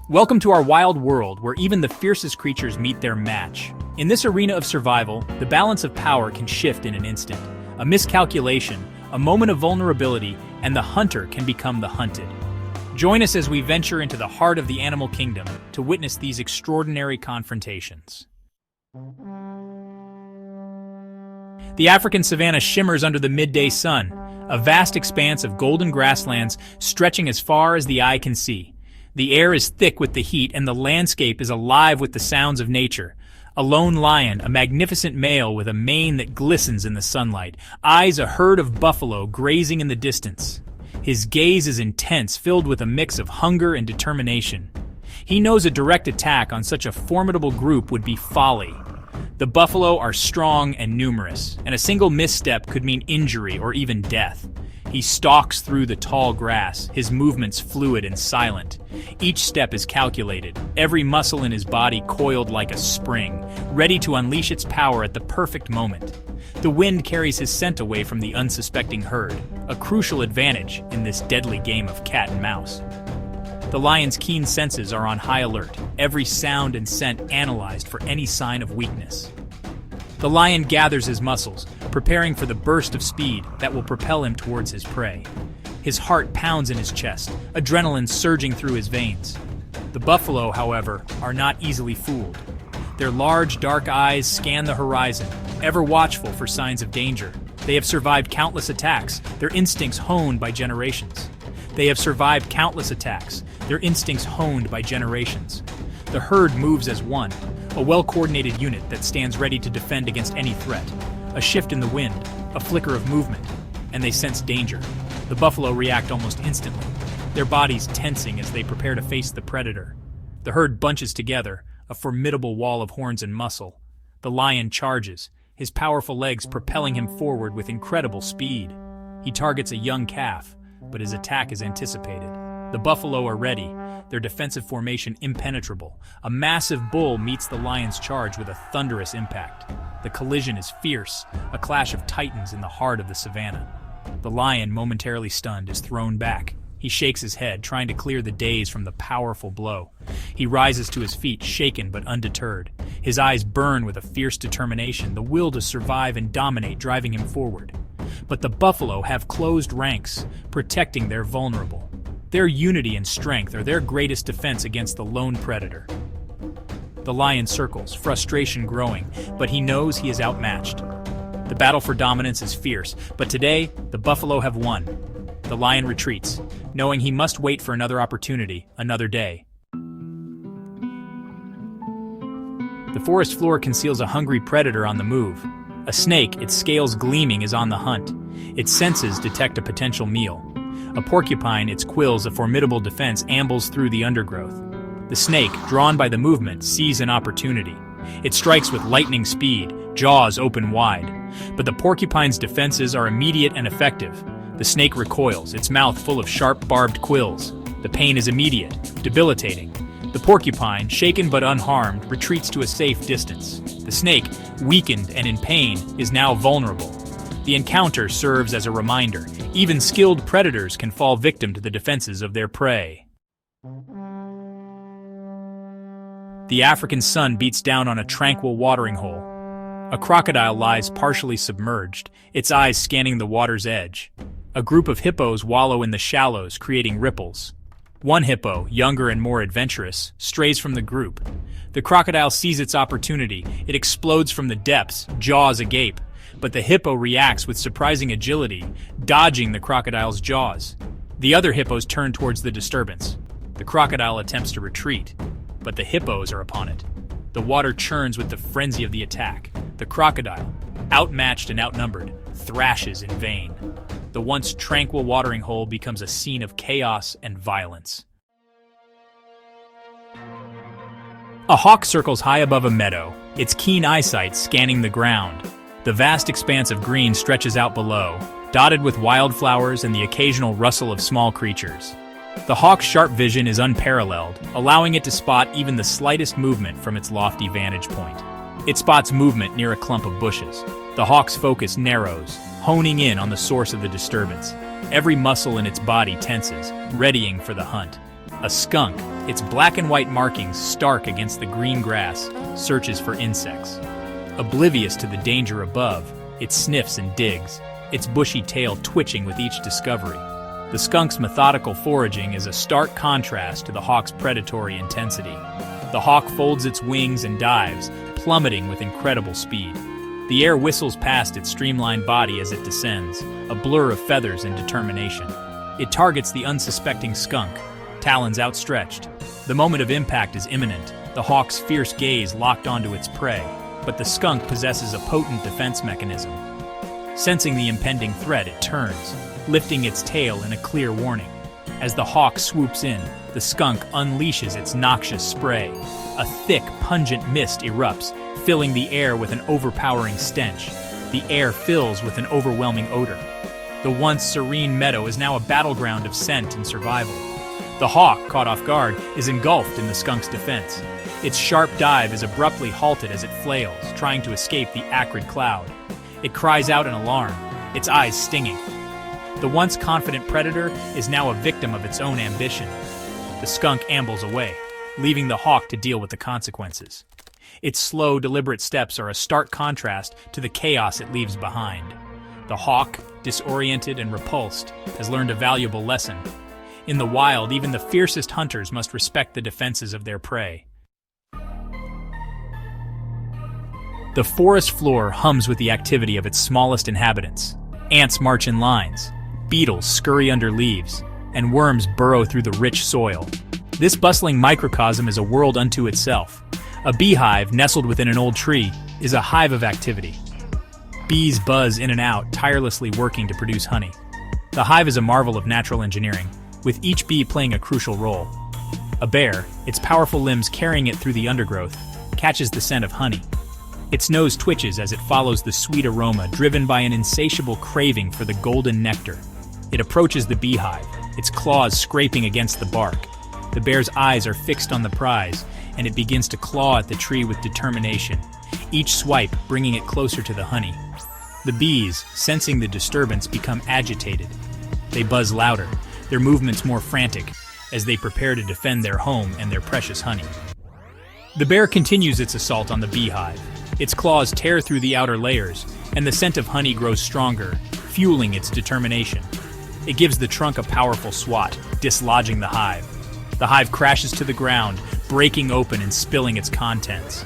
Welcome to our wild world where even the fiercest creatures meet their match. In this arena of survival, the balance of power can shift in an instant. A miscalculation, a moment of vulnerability, and the hunter can become the hunted. Join us as we venture into the heart of the animal kingdom to witness these extraordinary confrontations. The African savanna shimmers under the midday sun, a vast expanse of golden grasslands stretching as far as the eye can see. The air is thick with the heat and the landscape is alive with the sounds of nature. A lone lion, a magnificent male with a mane that glistens in the sunlight, eyes a herd of buffalo grazing in the distance. His gaze is intense, filled with a mix of hunger and determination. He knows a direct attack on such a formidable group would be folly. The buffalo are strong and numerous, and a single misstep could mean injury or even death. He stalks through the tall grass, his movements fluid and silent. Each step is calculated, every muscle in his body coiled like a spring, ready to unleash its power at the perfect moment. The wind carries his scent away from the unsuspecting herd, a crucial advantage in this deadly game of cat and mouse. The lion's keen senses are on high alert, every sound and scent analyzed for any sign of weakness. The lion gathers his muscles, preparing for the burst of speed that will propel him towards his prey. His heart pounds in his chest, adrenaline surging through his veins. The buffalo, however, are not easily fooled. Their large, dark eyes scan the horizon, ever watchful for signs of danger. They have survived countless attacks, their instincts honed by generations. The herd moves as one, a well-coordinated unit that stands ready to defend against any threat. A shift in the wind, a flicker of movement, and they sense danger. The buffalo react almost instantly, their bodies tensing as they prepare to face the predator. The herd bunches together, a formidable wall of horns and muscle. The lion charges, his powerful legs propelling him forward with incredible speed. He targets a young calf, but his attack is anticipated. The buffalo are ready, their defensive formation impenetrable. A massive bull meets the lion's charge with a thunderous impact. The collision is fierce, a clash of titans in the heart of the savannah. The lion, momentarily stunned, is thrown back. He shakes his head, trying to clear the daze from the powerful blow. He rises to his feet, shaken but undeterred. His eyes burn with a fierce determination, the will to survive and dominate driving him forward. But the buffalo have closed ranks, protecting their vulnerable. Their unity and strength are their greatest defense against the lone predator. The lion circles, frustration growing, but he knows he is outmatched. The battle for dominance is fierce, but today, the buffalo have won. The lion retreats, knowing he must wait for another opportunity, another day. The forest floor conceals a hungry predator on the move. A snake, its scales gleaming, is on the hunt. Its senses detect a potential meal. A porcupine, its quills a formidable defense, ambles through the undergrowth. The snake, drawn by the movement, sees an opportunity. It strikes with lightning speed, jaws open wide. But the porcupine's defenses are immediate and effective. The snake recoils, its mouth full of sharp, barbed quills. The pain is immediate, debilitating. The porcupine, shaken but unharmed, retreats to a safe distance. The snake, weakened and in pain, is now vulnerable. The encounter serves as a reminder. Even skilled predators can fall victim to the defenses of their prey. The African sun beats down on a tranquil watering hole. A crocodile lies partially submerged, its eyes scanning the water's edge. A group of hippos wallow in the shallows, creating ripples. One hippo, younger and more adventurous, strays from the group. The crocodile sees its opportunity. It explodes from the depths, jaws agape. But the hippo reacts with surprising agility, dodging the crocodile's jaws. The other hippos turn towards the disturbance. The crocodile attempts to retreat, but the hippos are upon it. The water churns with the frenzy of the attack. The crocodile, outmatched and outnumbered, thrashes in vain. The once tranquil watering hole becomes a scene of chaos and violence. A hawk circles high above a meadow, its keen eyesight scanning the ground. The vast expanse of green stretches out below, dotted with wildflowers and the occasional rustle of small creatures. The hawk's sharp vision is unparalleled, allowing it to spot even the slightest movement from its lofty vantage point. It spots movement near a clump of bushes. The hawk's focus narrows, honing in on the source of the disturbance. Every muscle in its body tenses, readying for the hunt. A skunk, Its black and white markings stark against the green grass searches for insects. Oblivious to the danger above, it sniffs and digs, its bushy tail twitching with each discovery. The skunk's methodical foraging is a stark contrast to the hawk's predatory intensity. The hawk folds its wings and dives, plummeting with incredible speed. The air whistles past its streamlined body as it descends, a blur of feathers and determination. It targets the unsuspecting skunk, talons outstretched. The moment of impact is imminent, the hawk's fierce gaze locked onto its prey, but the skunk possesses a potent defense mechanism. Sensing the impending threat, it turns, lifting its tail in a clear warning. As the hawk swoops in, the skunk unleashes its noxious spray. A thick, pungent mist erupts, filling the air with an overpowering stench. The air fills with an overwhelming odor. The once serene meadow is now a battleground of scent and survival. The hawk, caught off guard, is engulfed in the skunk's defense. Its sharp dive is abruptly halted as it flails, trying to escape the acrid cloud. It cries out in alarm, its eyes stinging. The once confident predator is now a victim of its own ambition. The skunk ambles away, leaving the hawk to deal with the consequences. Its slow, deliberate steps are a stark contrast to the chaos it leaves behind. The hawk, disoriented and repulsed, has learned a valuable lesson. In the wild, even the fiercest hunters must respect the defenses of their prey. The forest floor hums with the activity of its smallest inhabitants. Ants march in lines, beetles scurry under leaves, and worms burrow through the rich soil. This bustling microcosm is a world unto itself. A beehive nestled within an old tree is a hive of activity. Bees buzz in and out, tirelessly working to produce honey. The hive is a marvel of natural engineering, with each bee playing a crucial role. A bear, its powerful limbs carrying it through the undergrowth, catches the scent of honey. Its nose twitches as it follows the sweet aroma, driven by an insatiable craving for the golden nectar. It approaches the beehive, its claws scraping against the bark. The bear's eyes are fixed on the prize, and it begins to claw at the tree with determination, each swipe bringing it closer to the honey. The bees, sensing the disturbance, become agitated. They buzz louder, their movements more frantic, as they prepare to defend their home and their precious honey. The bear continues its assault on the beehive. Its claws tear through the outer layers, and the scent of honey grows stronger, fueling its determination. It gives the trunk a powerful swat, dislodging the hive. The hive crashes to the ground, breaking open and spilling its contents.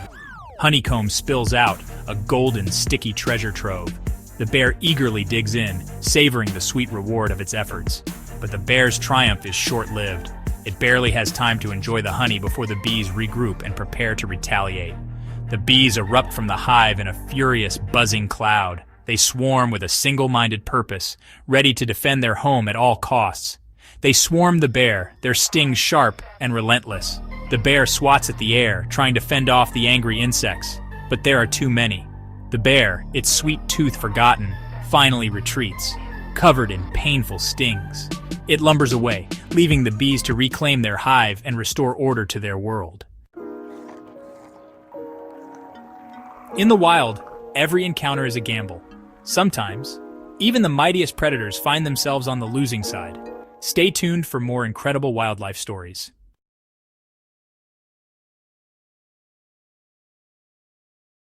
Honeycomb spills out, a golden, sticky treasure trove. The bear eagerly digs in, savoring the sweet reward of its efforts. But the bear's triumph is short-lived. It barely has time to enjoy the honey before the bees regroup and prepare to retaliate. The bees erupt from the hive in a furious, buzzing cloud. They swarm with a single-minded purpose, ready to defend their home at all costs. They swarm the bear, their stings sharp and relentless. The bear swats at the air, trying to fend off the angry insects, but there are too many. The bear, its sweet tooth forgotten, finally retreats, covered in painful stings. It lumbers away, leaving the bees to reclaim their hive and restore order to their world. In the wild, every encounter is a gamble. Sometimes, even the mightiest predators find themselves on the losing side. Stay tuned for more incredible wildlife stories.